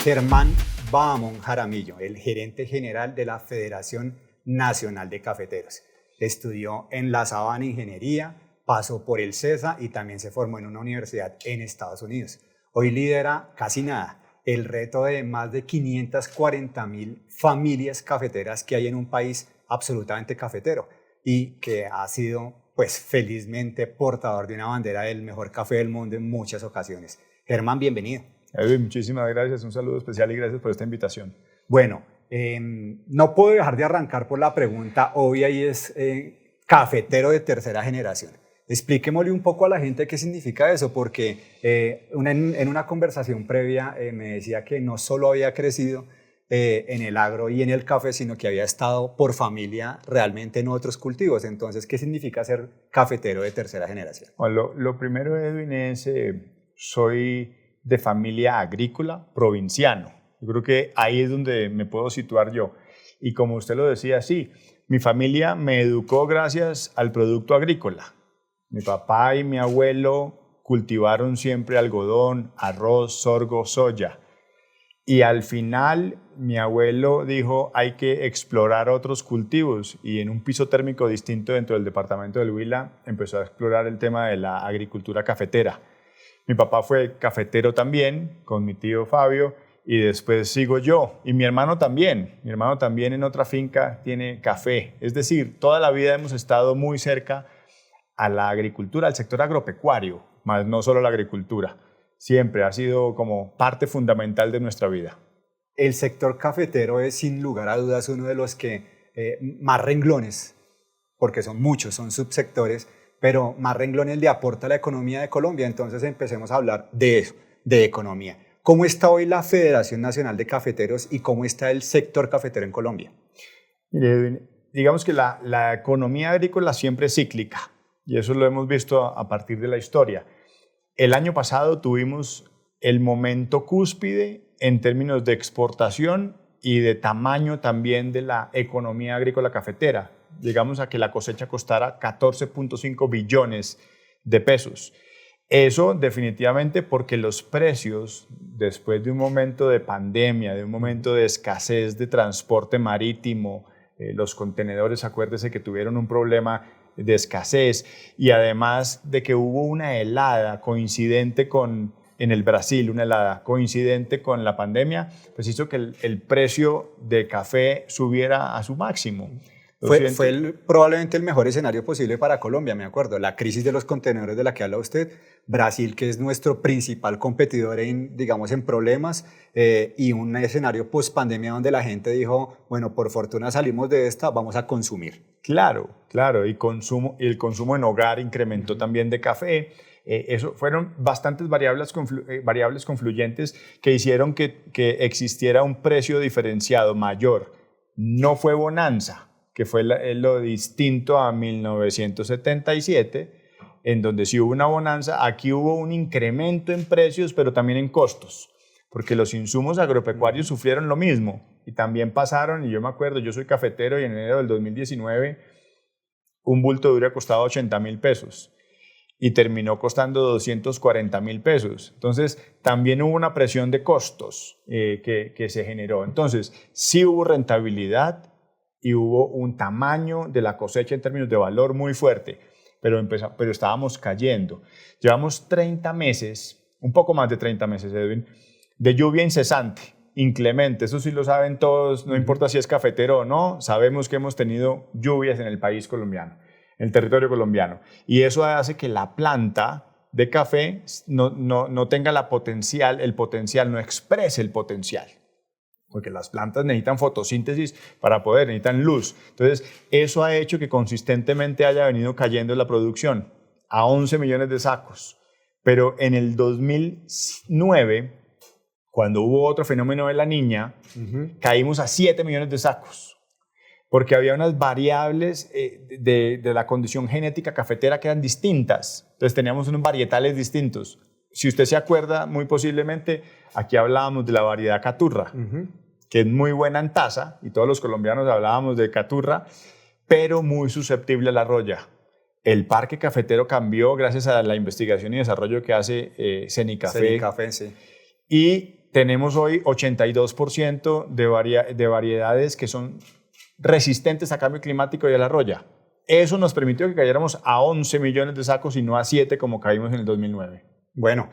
Germán Bahamón Jaramillo, el gerente general de la Federación Nacional de Cafeteros. Estudió en La Sabana Ingeniería, pasó por el CESA y también se formó en una universidad en Estados Unidos. Hoy lidera casi nada el reto de más de 540.000 familias cafeteras que hay en un país absolutamente cafetero y que ha sido, pues, felizmente portador de una bandera del mejor café del mundo en muchas ocasiones. Germán, bienvenido. Edwin, muchísimas gracias, un saludo especial y gracias por esta invitación. Bueno, no puedo dejar de arrancar por la pregunta obvia y es cafetero de tercera generación. Explíquemosle un poco a la gente qué significa eso, porque en una conversación previa me decía que no solo había crecido en el agro y en el café, sino que había estado por familia realmente en otros cultivos. Entonces, ¿qué significa ser cafetero de tercera generación? Bueno, lo primero, Edwin, es soy de familia agrícola provinciano. Yo creo que ahí es donde me puedo situar yo. Y como usted lo decía, sí, mi familia me educó gracias al producto agrícola. Mi papá y mi abuelo cultivaron siempre algodón, arroz, sorgo, soya. Y al final mi abuelo dijo, hay que explorar otros cultivos. Y en un piso térmico distinto dentro del departamento del Huila empezó a explorar el tema de la agricultura cafetera. Mi papá fue cafetero también, con mi tío Fabio, y después sigo yo. Y mi hermano también. Mi hermano también en otra finca tiene café. Es decir, toda la vida hemos estado muy cerca a la agricultura, al sector agropecuario, más no solo la agricultura. Siempre ha sido como parte fundamental de nuestra vida. El sector cafetero es sin lugar a dudas uno de los que más renglones, porque son muchos, son subsectores, pero más renglones le aporta a la economía de Colombia. Entonces empecemos a hablar de eso, de economía. ¿Cómo está hoy la Federación Nacional de Cafeteros y cómo está el sector cafetero en Colombia? Mire, digamos que la economía agrícola siempre es cíclica y eso lo hemos visto a partir de la historia. El año pasado tuvimos el momento cúspide en términos de exportación y de tamaño también de la economía agrícola cafetera. Llegamos a que la cosecha costara 14.5 billones de pesos. Eso definitivamente porque los precios, después de un momento de pandemia, de un momento de escasez de transporte marítimo, los contenedores, acuérdese que tuvieron un problema de escasez y además de que hubo una helada coincidente en el Brasil, una helada coincidente con la pandemia, pues hizo que el precio de café subiera a su máximo. Fue probablemente el mejor escenario posible para Colombia, me acuerdo. La crisis de los contenedores de la que habla usted, Brasil, que es nuestro principal competidor digamos, en problemas, y un escenario post-pandemia donde la gente dijo, bueno, por fortuna salimos de esta, vamos a consumir. Claro, y el consumo en hogar incrementó también de café. Eso fueron bastantes variables confluyentes que hicieron que existiera un precio diferenciado mayor. No fue bonanza, que fue lo distinto a 1977, en donde sí hubo una bonanza. Aquí hubo un incremento en precios, pero también en costos, porque los insumos agropecuarios sufrieron lo mismo y también pasaron, y yo me acuerdo, yo soy cafetero y en enero del 2019 un bulto de urea costaba 80.000 pesos y terminó costando 240.000 pesos. Entonces, también hubo una presión de costos que se generó. Entonces, sí hubo rentabilidad y hubo un tamaño de la cosecha en términos de valor muy fuerte, pero estábamos cayendo. Llevamos 30 meses, un poco más de 30 meses, Edwin, de lluvia incesante, inclemente. Eso sí lo saben todos, no importa si es cafetero o no, sabemos que hemos tenido lluvias en el país colombiano, en el territorio colombiano. Y eso hace que la planta de café no tenga el potencial, no exprese el potencial. Porque las plantas necesitan fotosíntesis para poder, necesitan luz. Entonces, eso ha hecho que consistentemente haya venido cayendo la producción a 11 millones de sacos. Pero en el 2009, cuando hubo otro fenómeno de la Niña, caímos a 7 millones de sacos. Porque había unas variables de la condición genética cafetera que eran distintas. Entonces, teníamos unos varietales distintos. Si usted se acuerda, muy posiblemente, aquí hablábamos de la variedad caturra, que es muy buena en taza, y todos los colombianos hablábamos de caturra, pero muy susceptible a la roya. El parque cafetero cambió gracias a la investigación y desarrollo que hace Cenicafé. Cenicafé, sí. Y tenemos hoy 82% de variedades que son resistentes a cambio climático y a la roya. Eso nos permitió que cayéramos a 11 millones de sacos y no a 7 como caímos en el 2009. Bueno,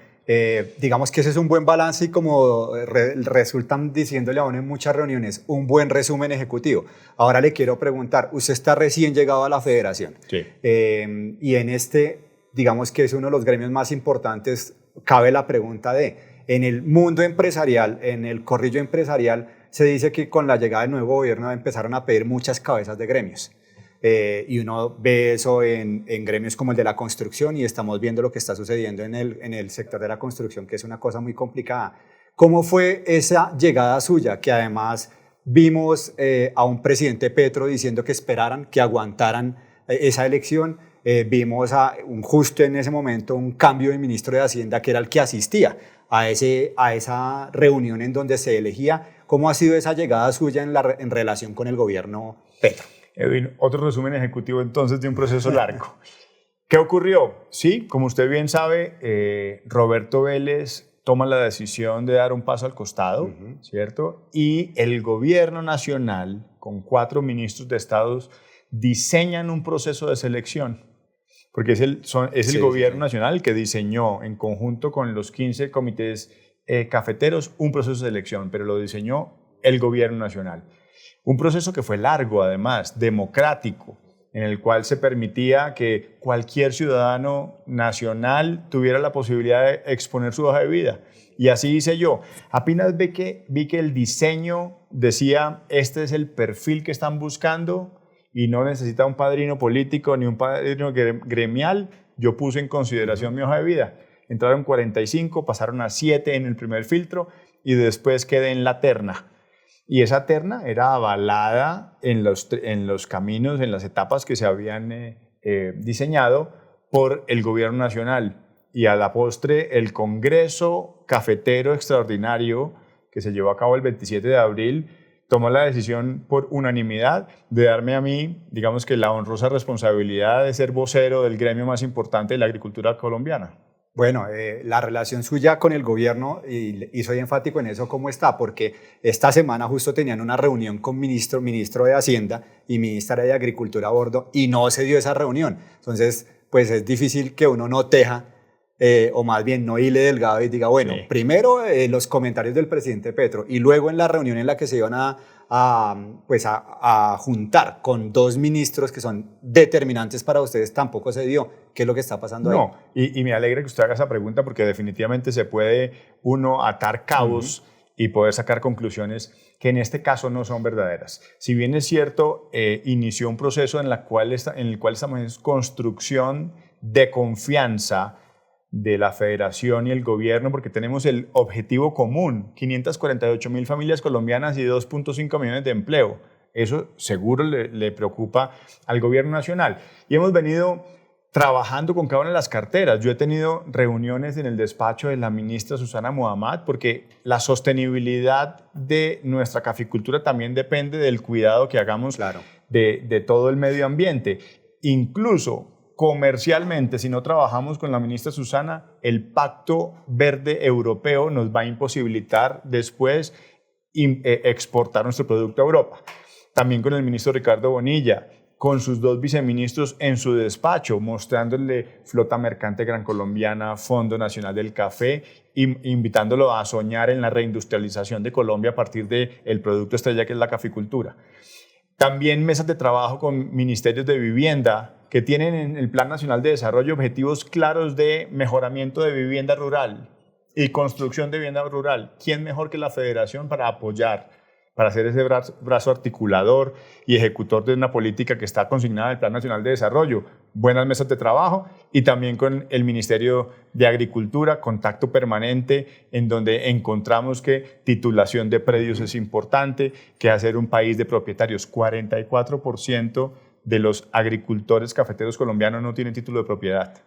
digamos que ese es un buen balance y como resultan diciéndole a uno en muchas reuniones, un buen resumen ejecutivo. Ahora le quiero preguntar, usted está recién llegado a la federación. Sí. Y en digamos que es uno de los gremios más importantes, cabe la pregunta en el mundo empresarial, en el corrillo empresarial, se dice que con la llegada del nuevo gobierno empezaron a pedir muchas cabezas de gremios. Y uno ve eso en gremios como el de la construcción y estamos viendo lo que está sucediendo en el sector de la construcción, que es una cosa muy complicada. ¿Cómo fue esa llegada suya? Que además vimos a un presidente Petro diciendo que esperaran, que aguantaran esa elección. Vimos justo en ese momento un cambio de ministro de Hacienda que era el que asistía a esa reunión en donde se elegía. ¿Cómo ha sido esa llegada suya en relación con el gobierno Petro? Edwin, otro resumen ejecutivo entonces de un proceso largo. ¿Qué ocurrió? Sí, como usted bien sabe, Roberto Vélez toma la decisión de dar un paso al costado, ¿cierto? Y el gobierno nacional, con 4 ministros de Estado, diseñan un proceso de selección, porque es el gobierno nacional que diseñó en conjunto con los 15 comités cafeteros un proceso de selección, pero lo diseñó el gobierno nacional. Un proceso que fue largo, además, democrático, en el cual se permitía que cualquier ciudadano nacional tuviera la posibilidad de exponer su hoja de vida. Y así hice yo. Apenas vi que el diseño decía, este es el perfil que están buscando y no necesita un padrino político ni un padrino gremial, yo puse en consideración mi hoja de vida. Entraron 45, pasaron a 7 en el primer filtro y después quedé en la terna. Y esa terna era avalada en los caminos, en las etapas que se habían diseñado por el gobierno nacional. Y a la postre, el Congreso Cafetero Extraordinario, que se llevó a cabo el 27 de abril, tomó la decisión por unanimidad de darme a mí, digamos que la honrosa responsabilidad de ser vocero del gremio más importante de la agricultura colombiana. Bueno, la relación suya con el gobierno, y soy enfático en eso, ¿cómo está? Porque esta semana justo tenían una reunión con ministro de Hacienda y ministra de Agricultura a bordo y no se dio esa reunión. Entonces, pues es difícil que uno no teja, o más bien no hile delgado y diga, bueno, sí. Primero los comentarios del presidente Petro y luego en la reunión en la que se iban a juntar con 2 ministros que son determinantes para ustedes, tampoco se dio. ¿Qué es lo que está pasando ahí? No, y me alegra que usted haga esa pregunta porque definitivamente se puede uno atar cabos y poder sacar conclusiones que en este caso no son verdaderas. Si bien es cierto, inició un proceso en el cual estamos en construcción de confianza de la federación y el gobierno, porque tenemos el objetivo común, 548.000 familias colombianas y 2.5 millones de empleo. Eso seguro le preocupa al gobierno nacional. Y hemos venido trabajando con cada una de las carteras. Yo he tenido reuniones en el despacho de la ministra Susana Muhammad, porque la sostenibilidad de nuestra caficultura también depende del cuidado que hagamos de todo el medio ambiente. Incluso comercialmente, si no trabajamos con la ministra Susana, el Pacto Verde Europeo nos va a imposibilitar después exportar nuestro producto a Europa. También con el ministro Ricardo Bonilla, con sus 2 viceministros en su despacho, mostrándole Flota Mercante Gran Colombiana, Fondo Nacional del Café, invitándolo a soñar en la reindustrialización de Colombia a partir del producto estrella que es la caficultura. También mesas de trabajo con ministerios de vivienda que tienen en el Plan Nacional de Desarrollo objetivos claros de mejoramiento de vivienda rural y construcción de vivienda rural. ¿Quién mejor que la Federación para apoyar, para hacer ese brazo articulador y ejecutor de una política que está consignada en el Plan Nacional de Desarrollo? Buenas mesas de trabajo y también con el Ministerio de Agricultura, contacto permanente en donde encontramos que titulación de predios es importante, que hacer un país de propietarios. 44% de los agricultores cafeteros colombianos no tienen título de propiedad.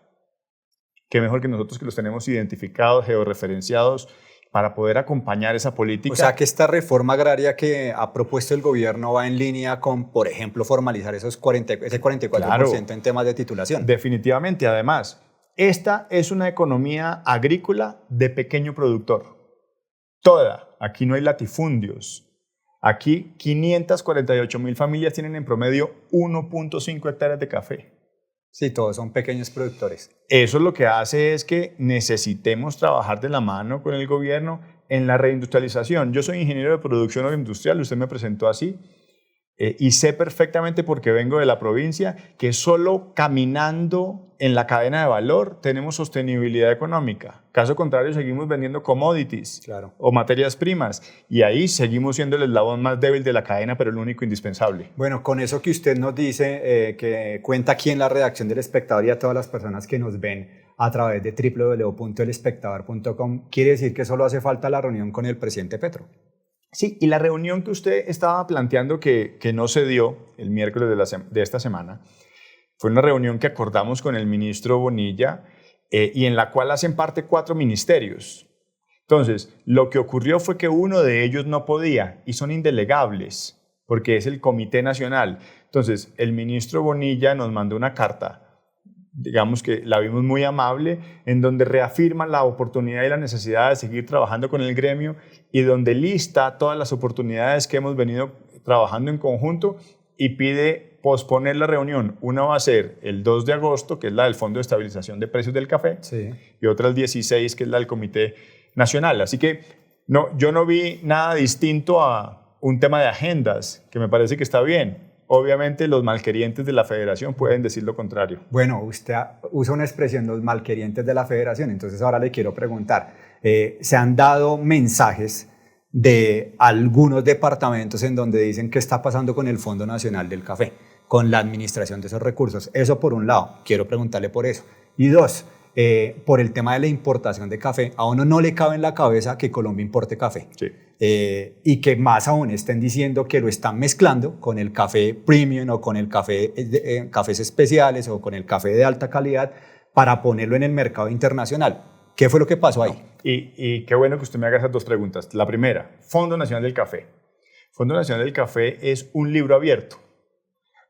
Qué mejor que nosotros que los tenemos identificados, georreferenciados, para poder acompañar esa política. O sea que esta reforma agraria que ha propuesto el gobierno va en línea con, por ejemplo, formalizar ese 44% en temas de titulación. Definitivamente. Además, esta es una economía agrícola de pequeño productor. toda. Aquí no hay latifundios. Aquí 548.000 familias tienen en promedio 1.5 hectáreas de café. Sí, todos son pequeños productores. Eso lo que hace es que necesitemos trabajar de la mano con el gobierno en la reindustrialización. Yo soy ingeniero de producción agroindustrial, usted me presentó así, y sé perfectamente, porque vengo de la provincia, que solo caminando en la cadena de valor tenemos sostenibilidad económica. Caso contrario, seguimos vendiendo commodities, claro, o materias primas, y ahí seguimos siendo el eslabón más débil de la cadena, pero el único indispensable. Bueno, con eso que usted nos dice, que cuenta aquí en la redacción del Espectador y a todas las personas que nos ven a través de www.elespectador.com, quiere decir que solo hace falta la reunión con el presidente Petro. Sí, y la reunión que usted estaba planteando que no se dio el miércoles de esta semana, fue una reunión que acordamos con el ministro Bonilla, y en la cual hacen parte 4 ministerios. Entonces, lo que ocurrió fue que uno de ellos no podía, y son indelegables, porque es el Comité Nacional. Entonces, el ministro Bonilla nos mandó una carta, digamos que la vimos muy amable, en donde reafirma la oportunidad y la necesidad de seguir trabajando con el gremio, y donde lista todas las oportunidades que hemos venido trabajando en conjunto, y pide posponer la reunión. Una va a ser el 2 de agosto, que es la del Fondo de Estabilización de Precios del Café, sí, y otra el 16, que es la del Comité Nacional. Así que yo no vi nada distinto a un tema de agendas, que me parece que está bien. Obviamente los malquerientes de la federación pueden decir lo contrario. Bueno, usted usa una expresión, los malquerientes de la federación, entonces ahora le quiero preguntar, se han dado mensajes de algunos departamentos en donde dicen qué está pasando con el Fondo Nacional del Café, con la administración de esos recursos. Eso por un lado, quiero preguntarle por eso. Y dos, por el tema de la importación de café, a uno no le cabe en la cabeza que Colombia importe café. Sí. Y que más aún estén diciendo que lo están mezclando con el café premium o con el café, cafés especiales o con el café de alta calidad para ponerlo en el mercado internacional. ¿Qué fue lo que pasó ahí? No. Y qué bueno que usted me haga esas 2 preguntas. La primera, Fondo Nacional del Café. Fondo Nacional del Café es un libro abierto,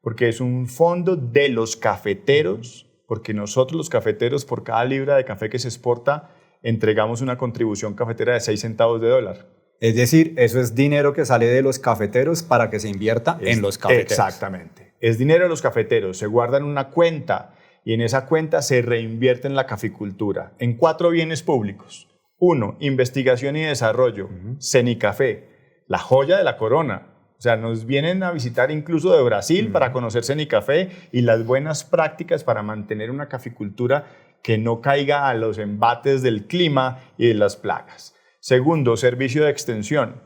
porque es un fondo de los cafeteros, porque nosotros los cafeteros, por cada libra de café que se exporta, entregamos una contribución cafetera de 6 centavos de dólar. Es decir, eso es dinero que sale de los cafeteros para que se invierta en los cafeteros. Exactamente. Es dinero de los cafeteros, se guarda en una cuenta y en esa cuenta se reinvierte en la caficultura, en 4 bienes públicos. 1, investigación y desarrollo, Cenicafé, la joya de la corona. O sea, nos vienen a visitar incluso de Brasil para conocer Cenicafé y las buenas prácticas para mantener una caficultura que no caiga a los embates del clima y de las plagas. Segundo, servicio de extensión.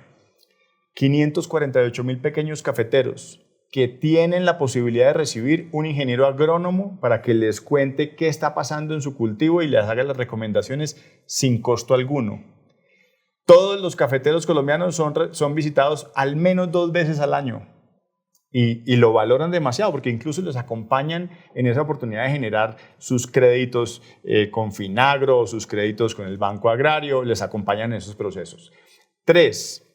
548.000 pequeños cafeteros que tienen la posibilidad de recibir un ingeniero agrónomo para que les cuente qué está pasando en su cultivo y les haga las recomendaciones sin costo alguno. Todos los cafeteros colombianos son visitados al menos 2 veces al año y lo valoran demasiado porque incluso les acompañan en esa oportunidad de generar sus créditos con Finagro o sus créditos con el Banco Agrario, les acompañan en esos procesos. 3,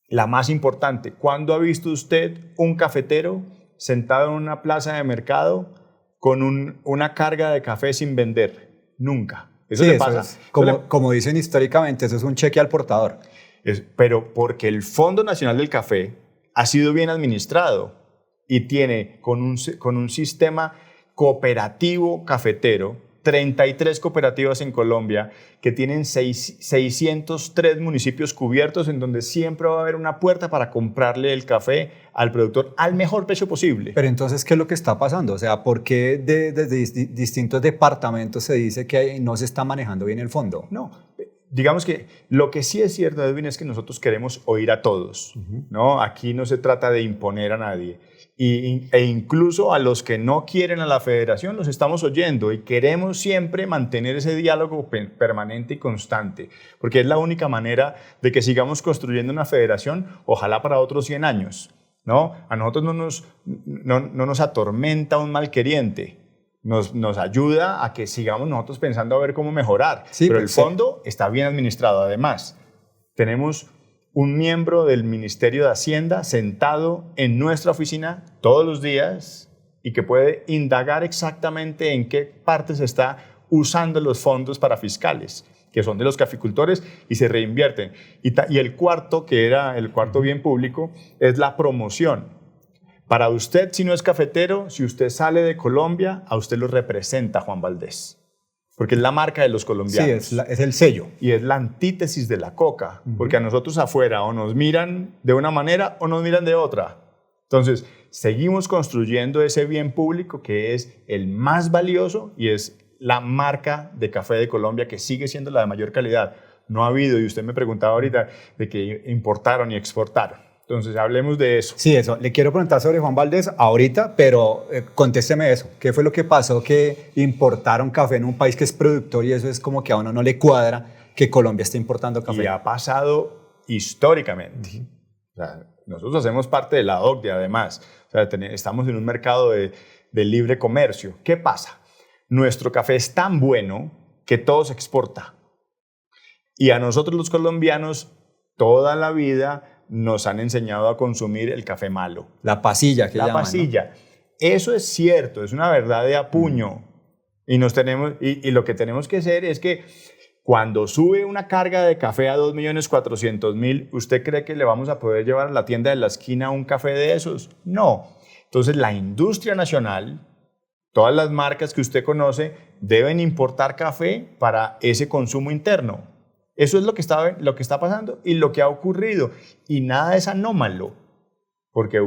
la más importante, ¿cuándo ha visto usted un cafetero sentado en una plaza de mercado con una carga de café sin vender? Nunca. Eso sí, le pasa. Es, como dicen históricamente, eso es un cheque al portador. Pero porque el Fondo Nacional del Café ha sido bien administrado y tiene con un sistema cooperativo cafetero, 33 cooperativas en Colombia que tienen 603 municipios cubiertos en donde siempre va a haber una puerta para comprarle el café al productor al mejor precio posible. Pero entonces, ¿qué es lo que está pasando? O sea, ¿por qué desde distintos departamentos se dice que no se está manejando bien el fondo? No, digamos que lo que sí es cierto, Edwin, es que nosotros queremos oír a todos, ¿no? Aquí no se trata de imponer a nadie. E incluso a los que no quieren a la federación los estamos oyendo y queremos siempre mantener ese diálogo permanente y constante, porque es la única manera de que sigamos construyendo una federación, ojalá para otros 100 años, ¿no? A nosotros no nos atormenta un malqueriente, nos ayuda a que sigamos nosotros pensando a ver cómo mejorar, sí, pero el fondo está bien administrado. Además, tenemos un miembro del Ministerio de Hacienda sentado en nuestra oficina todos los días y que puede indagar exactamente en qué parte se está usando los fondos para fiscales, que son de los caficultores y se reinvierten. Y el cuarto, que era el cuarto bien público, es la promoción. Para usted, si no es cafetero, si usted sale de Colombia, a usted lo representa Juan Valdez, porque es la marca de los colombianos. Sí, es el sello. Y es la antítesis de la coca, porque a nosotros afuera o nos miran de una manera o nos miran de otra. Entonces, seguimos construyendo ese bien público que es el más valioso y es la marca de café de Colombia que sigue siendo la de mayor calidad. No ha habido, y usted me preguntaba ahorita, de que importaron y exportaron. Entonces, hablemos de eso. Sí, eso. Le quiero preguntar sobre Juan Valdez ahorita, pero contésteme eso. ¿Qué fue lo que pasó que importaron café en un país que es productor y eso es como que a uno no le cuadra que Colombia esté importando café? Y ha pasado históricamente. O sea, nosotros hacemos parte de la OCDE, además. O sea, estamos en un mercado de libre comercio. ¿Qué pasa? Nuestro café es tan bueno que todo se exporta. Y a nosotros los colombianos, toda la vida nos han enseñado a consumir el café malo. La pasilla que llaman, La pasilla. ¿No? Eso es cierto, es una verdad de a puño. Y lo que tenemos que hacer es que cuando sube una carga de café a 2.400.000, ¿usted cree que le vamos a poder llevar a la tienda de la esquina un café de esos? No. Entonces la industria nacional, todas las marcas que usted conoce, deben importar café para ese consumo interno. Eso es lo que está pasando y lo que ha ocurrido. Y nada es anómalo, porque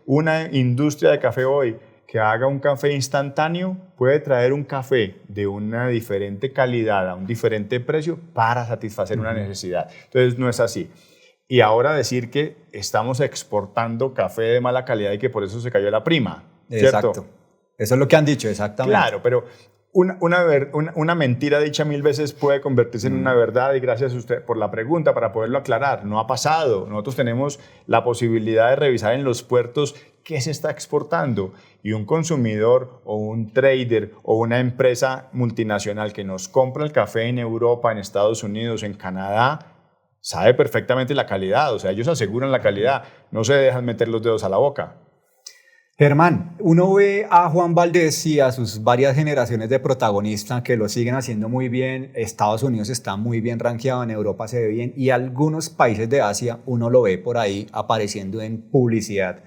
una industria de café hoy que haga un café instantáneo puede traer un café de una diferente calidad a un diferente precio para satisfacer una necesidad. Entonces no es así. Y ahora decir que estamos exportando café de mala calidad y que por eso se cayó la prima. Exacto. ¿Cierto? Eso es lo que han dicho, exactamente. Claro, pero una mentira dicha 1000 veces puede convertirse en una verdad y gracias a usted por la pregunta para poderlo aclarar. No ha pasado. Nosotros tenemos la posibilidad de revisar en los puertos qué se está exportando y un consumidor o un trader o una empresa multinacional que nos compra el café en Europa, en Estados Unidos, en Canadá, sabe perfectamente la calidad. O sea, ellos aseguran la calidad, no se dejan meter los dedos a la boca. Germán, uno ve a Juan Valdez y a sus varias generaciones de protagonistas que lo siguen haciendo muy bien. Estados Unidos está muy bien rankeado, en Europa se ve bien y algunos países de Asia uno lo ve por ahí apareciendo en publicidad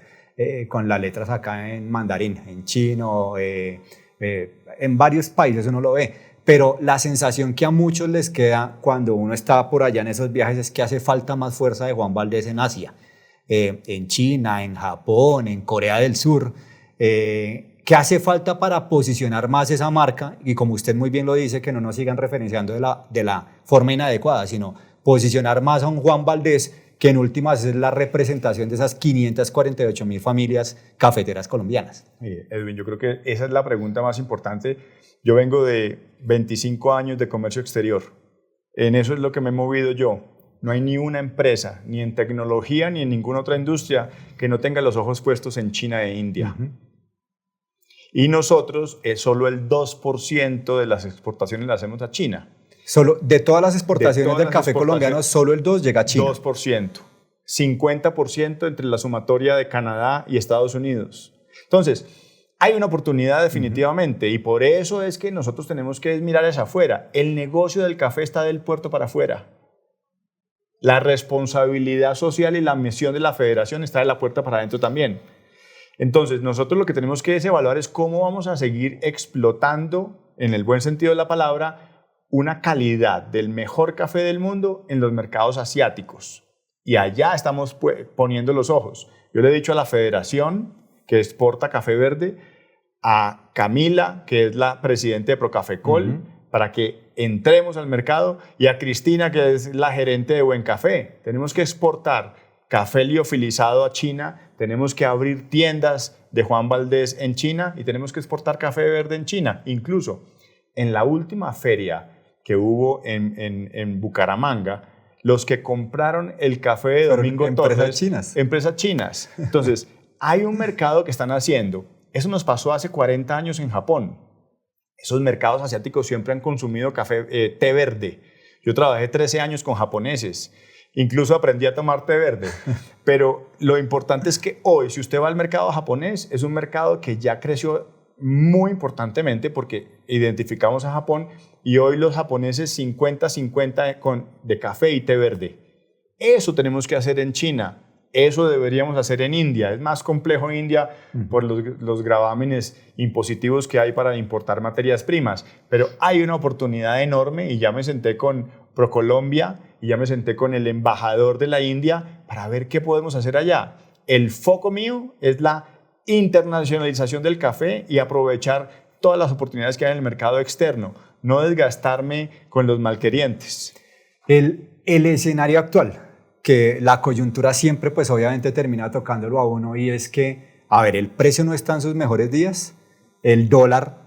con las letras acá en mandarín, en chino, en varios países uno lo ve. Pero la sensación que a muchos les queda cuando uno está por allá en esos viajes es que hace falta más fuerza de Juan Valdez en Asia. En China, en Japón, en Corea del Sur, ¿qué hace falta para posicionar más esa marca? Y como usted muy bien lo dice, que no nos sigan referenciando de la forma inadecuada, sino posicionar más a un Juan Valdez, que en últimas es la representación de esas 548.000 familias cafeteras colombianas. Edwin, yo creo que esa es la pregunta más importante. Yo vengo de 25 años de comercio exterior. En eso es lo que me he movido yo. No hay ni una empresa, ni en tecnología, ni en ninguna otra industria que no tenga los ojos puestos en China e India. Y nosotros, solo el 2% de las exportaciones las hacemos a China. Solo, de todas las exportaciones del café colombiano, solo el 2% llega a China. 2%. 50% entre la sumatoria de Canadá y Estados Unidos. Entonces, hay una oportunidad definitivamente y por eso es que nosotros tenemos que mirar hacia afuera. El negocio del café está del puerto para afuera. La responsabilidad social y la misión de la federación está de la puerta para adentro también. Entonces, nosotros lo que tenemos que evaluar es cómo vamos a seguir explotando, en el buen sentido de la palabra, una calidad del mejor café del mundo en los mercados asiáticos. Y allá estamos poniendo los ojos. Yo le he dicho a la federación que exporta café verde, a Camila, que es la presidenta de Procafecol, para que entremos al mercado, y a Cristina, que es la gerente de Buen Café. Tenemos que exportar café liofilizado a China, tenemos que abrir tiendas de Juan Valdez en China y tenemos que exportar café verde en China. Incluso en la última feria que hubo en Bucaramanga, los que compraron el café de Domingo Torres, empresas chinas. Entonces, hay un mercado que están haciendo. Eso nos pasó hace 40 años en Japón. Esos mercados asiáticos siempre han consumido té verde. Yo trabajé 13 años con japoneses. Incluso aprendí a tomar té verde. Pero lo importante es que hoy, si usted va al mercado japonés, es un mercado que ya creció muy importantemente porque identificamos a Japón y hoy los japoneses 50-50 de café y té verde. Eso tenemos que hacer en China. Eso deberíamos hacer en India. Es más complejo en India por los gravámenes impositivos que hay para importar materias primas. Pero hay una oportunidad enorme y ya me senté con ProColombia y ya me senté con el embajador de la India para ver qué podemos hacer allá. El foco mío es la internacionalización del café y aprovechar todas las oportunidades que hay en el mercado externo. No desgastarme con los malquerientes. El escenario actual, que la coyuntura siempre pues obviamente termina tocándolo a uno, y es que, a ver, el precio no está en sus mejores días, el dólar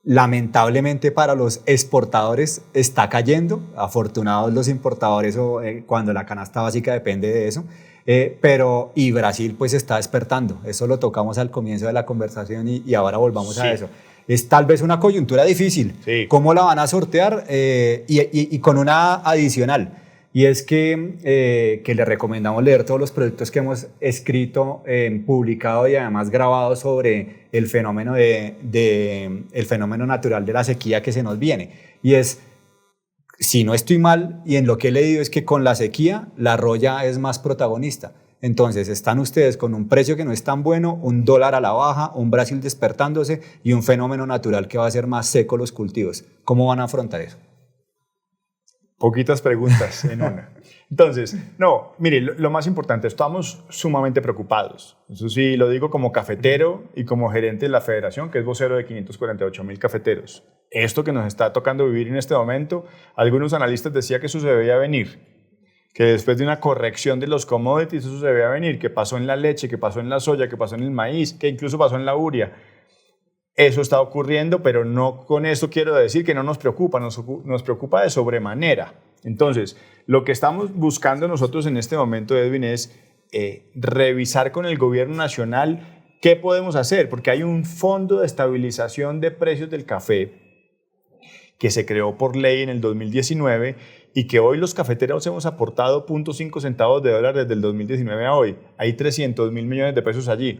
lamentablemente para los exportadores está cayendo, afortunados los importadores cuando la canasta básica depende de eso, y Brasil pues está despertando, eso lo tocamos al comienzo de la conversación y ahora volvamos a eso. Es tal vez una coyuntura difícil. Sí. ¿Cómo la van a sortear? Y con una adicional, y es que le recomendamos leer todos los productos que hemos escrito, publicado y además grabado sobre el fenómeno, el fenómeno natural de la sequía que se nos viene. Y es, si no estoy mal, y en lo que he leído es que con la sequía la roya es más protagonista. Entonces, están ustedes con un precio que no es tan bueno, un dólar a la baja, un Brasil despertándose y un fenómeno natural que va a hacer más seco los cultivos. ¿Cómo van a afrontar eso? Poquitas preguntas en una. Entonces, no, mire, lo más importante, estamos sumamente preocupados. Eso sí, lo digo como cafetero y como gerente de la federación, que es vocero de 548,000 cafeteros. Esto que nos está tocando vivir en este momento, algunos analistas decían que eso se debía venir, que después de una corrección de los commodities eso se debía venir, que pasó en la leche, que pasó en la soya, que pasó en el maíz, que incluso pasó en la urea. Eso está ocurriendo, pero no con eso quiero decir que no nos preocupa, nos preocupa de sobremanera. Entonces, lo que estamos buscando nosotros en este momento, Edwin, es revisar con el gobierno nacional qué podemos hacer, porque hay un fondo de estabilización de precios del café que se creó por ley en el 2019 y que hoy los cafeteros hemos aportado 0.5 centavos de dólar desde el 2019 a hoy. Hay 300.000 millones de pesos allí.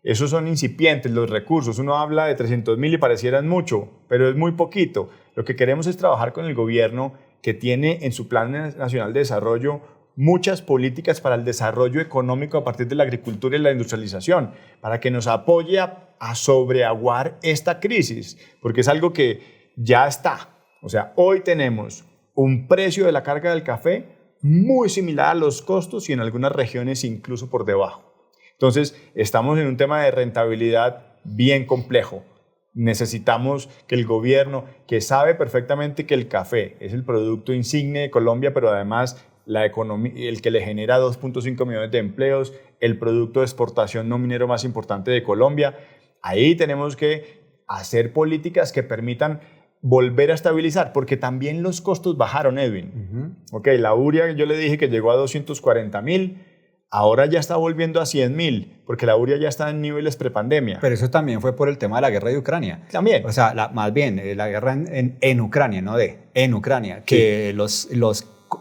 Esos son incipientes los recursos. Uno habla de 300.000 y parecieran mucho, pero es muy poquito. Lo que queremos es trabajar con el gobierno que tiene en su Plan Nacional de Desarrollo muchas políticas para el desarrollo económico a partir de la agricultura y la industrialización, para que nos apoye a sobreaguar esta crisis, porque es algo que ya está. O sea, hoy tenemos un precio de la carga del café muy similar a los costos y en algunas regiones incluso por debajo. Entonces, estamos en un tema de rentabilidad bien complejo. Necesitamos que el gobierno, que sabe perfectamente que el café es el producto insigne de Colombia, pero además la economía, el que le genera 2.5 millones de empleos, el producto de exportación no minero más importante de Colombia, ahí tenemos que hacer políticas que permitan volver a estabilizar, porque también los costos bajaron, Edwin. Okay, la urea, yo le dije que llegó a 240.000, ahora ya está volviendo a 100.000, porque la urea ya está en niveles prepandemia. Pero eso también fue por el tema de la guerra de Ucrania. También. O sea, más bien, la guerra en Ucrania, no en Ucrania, que sí.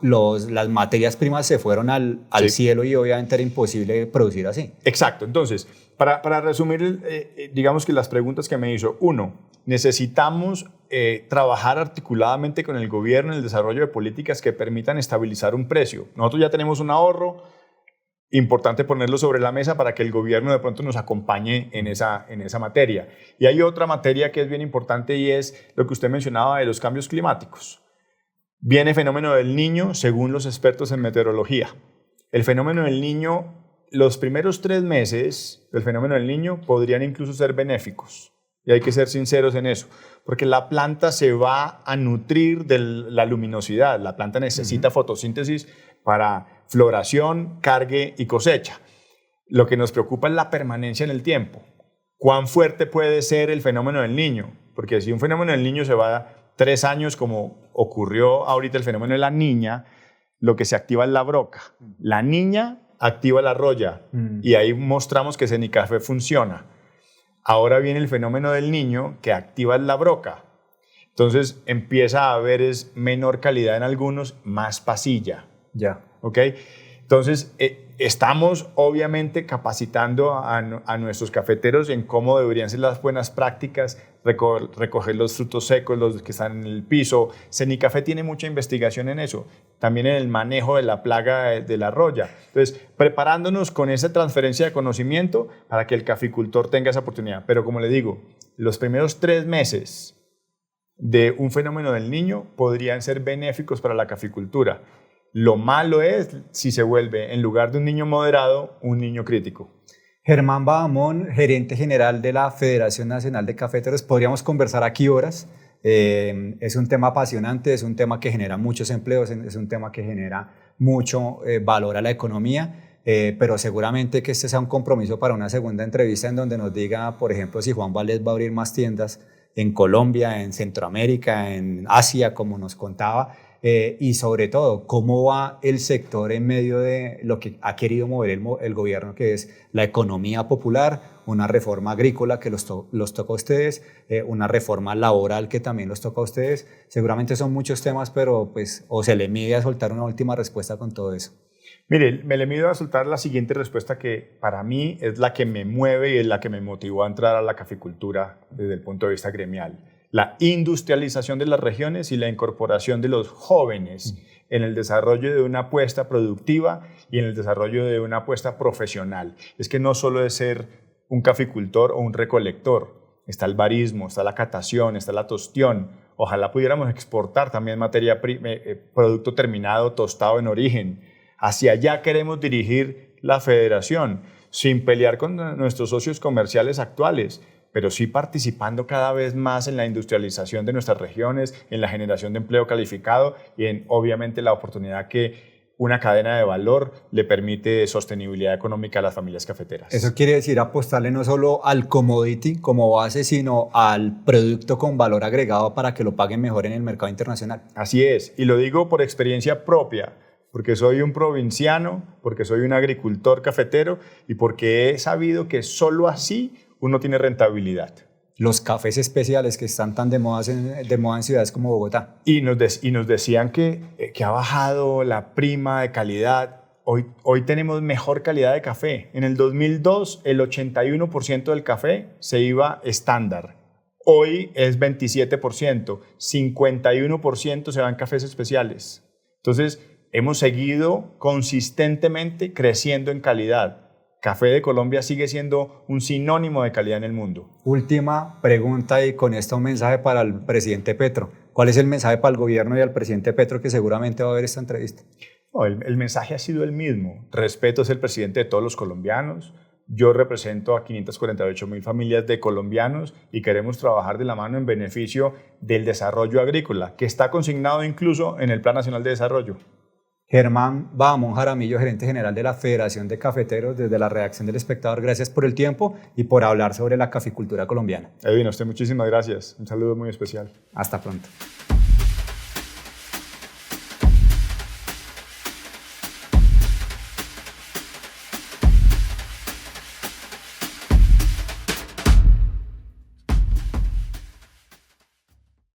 Las materias primas se fueron al sí. cielo y obviamente era imposible producir así. Exacto. Entonces, para resumir, digamos que las preguntas que me hizo. Uno, necesitamos trabajar articuladamente con el gobierno en el desarrollo de políticas que permitan estabilizar un precio. Nosotros ya tenemos un ahorro, importante ponerlo sobre la mesa para que el gobierno de pronto nos acompañe en esa materia. Y hay otra materia que es bien importante y es lo que usted mencionaba de los cambios climáticos. Viene el fenómeno del Niño, según los expertos en meteorología. El fenómeno del Niño, los primeros 3 meses del fenómeno del Niño podrían incluso ser benéficos. Y hay que ser sinceros en eso, porque la planta se va a nutrir de la luminosidad. La planta necesita fotosíntesis para floración, cargue y cosecha. Lo que nos preocupa es la permanencia en el tiempo. ¿Cuán fuerte puede ser el fenómeno del Niño? Porque si un fenómeno del Niño se va 3 años, como ocurrió ahorita el fenómeno de la Niña, lo que se activa es la broca. La Niña activa la roya y ahí mostramos que Cenicafé funciona. Ahora viene el fenómeno del Niño que activa la broca. Entonces empieza a haber menor calidad en algunos, más pasilla. Ya. ¿Ok? Entonces, estamos obviamente capacitando a nuestros cafeteros en cómo deberían ser las buenas prácticas, recoger los frutos secos, los que están en el piso. Cenicafé tiene mucha investigación en eso, también en el manejo de la plaga de la roya. Entonces, preparándonos con esa transferencia de conocimiento para que el caficultor tenga esa oportunidad. Pero como le digo, los primeros 3 meses de un fenómeno del Niño podrían ser benéficos para la caficultura. Lo malo es si se vuelve, en lugar de un niño moderado, un niño crítico. Germán Bahamón, gerente general de la Federación Nacional de Cafeteros. Podríamos conversar aquí horas. Es un tema apasionante, es un tema que genera muchos empleos, es un tema que genera mucho valor a la economía, pero seguramente que este sea un compromiso para una segunda entrevista en donde nos diga, por ejemplo, si Juan Valdez va a abrir más tiendas en Colombia, en Centroamérica, en Asia, como nos contaba. Y sobre todo, cómo va el sector en medio de lo que ha querido mover el gobierno, que es la economía popular, una reforma agrícola que los toca a ustedes, una reforma laboral que también los toca a ustedes. Seguramente son muchos temas, pero pues, o se le mide a soltar una última respuesta con todo eso. Mire, me le mido a soltar la siguiente respuesta que para mí es la que me mueve y es la que me motivó a entrar a la caficultura desde el punto de vista gremial. La industrialización de las regiones y la incorporación de los jóvenes en el desarrollo de una apuesta productiva y en el desarrollo de una apuesta profesional. Es que no solo es ser un caficultor o un recolector, está el barismo, está la catación, está la tostión. Ojalá pudiéramos exportar también producto terminado, tostado en origen. Hacia allá queremos dirigir la federación, sin pelear con nuestros socios comerciales actuales, pero sí participando cada vez más en la industrialización de nuestras regiones, en la generación de empleo calificado y en, obviamente, la oportunidad que una cadena de valor le permite sostenibilidad económica a las familias cafeteras. Eso quiere decir apostarle no solo al commodity como base, sino al producto con valor agregado para que lo paguen mejor en el mercado internacional. Así es, y lo digo por experiencia propia, porque soy un provinciano, porque soy un agricultor cafetero y porque he sabido que solo así uno tiene rentabilidad. Los cafés especiales que están tan de moda en ciudades como Bogotá. Y nos decían que ha bajado la prima de calidad. Hoy tenemos mejor calidad de café. En el 2002, el 81% del café se iba estándar. Hoy es 27%, 51% se van cafés especiales. Entonces, hemos seguido consistentemente creciendo en calidad. Café de Colombia sigue siendo un sinónimo de calidad en el mundo. Última pregunta y con esto un mensaje para el presidente Petro. ¿Cuál es el mensaje para el gobierno y al presidente Petro que seguramente va a ver esta entrevista? No, el mensaje ha sido el mismo. Respeto es el presidente de todos los colombianos. Yo represento a 548.000 familias de colombianos y queremos trabajar de la mano en beneficio del desarrollo agrícola, que está consignado incluso en el Plan Nacional de Desarrollo. Germán Bahamón Jaramillo, gerente general de la Federación de Cafeteros, desde la redacción del Espectador, gracias por el tiempo y por hablar sobre la caficultura colombiana. Edwin, a usted muchísimas gracias. Un saludo muy especial. Hasta pronto.